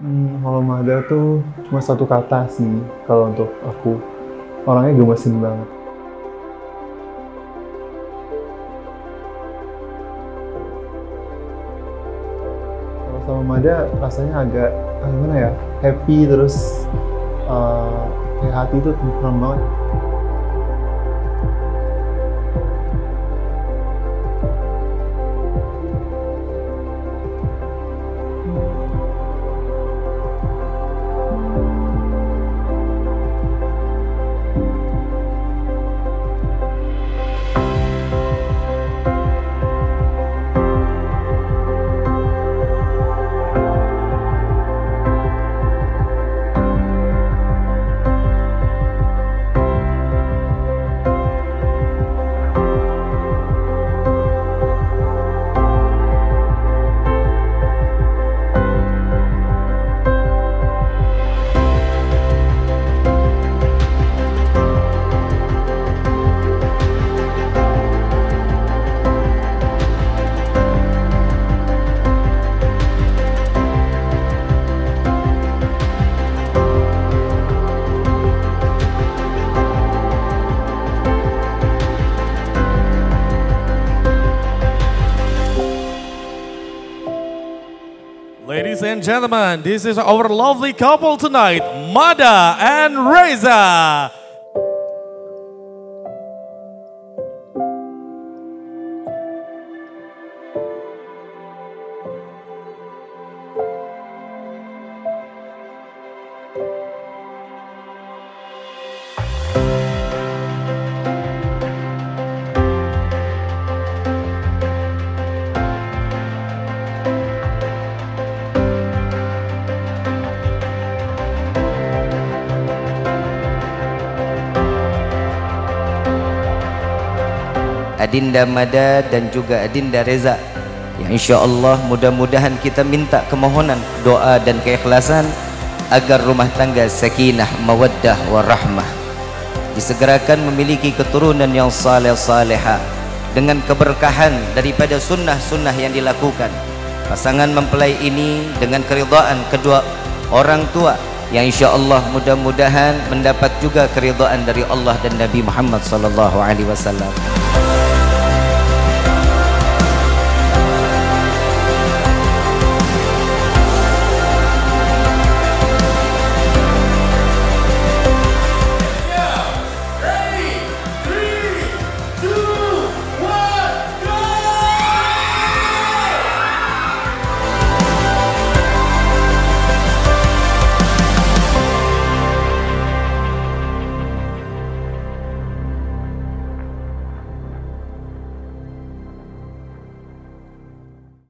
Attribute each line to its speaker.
Speaker 1: Kalau Mada tuh cuma satu kata sih kalau untuk aku. Orangnya gemesin banget. Kalau sama Mada rasanya agak gimana ya? Happy terus kayak hati itu tenang banget.
Speaker 2: Ladies and gentlemen, this is our lovely couple tonight, Mada and Reza.
Speaker 3: Adinda Mada dan juga Adinda Reza, yang insya Allah mudah-mudahan kita minta kemohonan doa dan keikhlasan agar rumah tangga sakinah mawaddah warahmah disegerakan memiliki keturunan yang saleh-salehah dengan keberkahan daripada sunnah-sunnah yang dilakukan. Pasangan mempelai ini dengan keridhaan kedua orang tua yang insya Allah mudah-mudahan mendapat juga keridhaan dari Allah dan Nabi Muhammad sallallahu alaihi wasallam.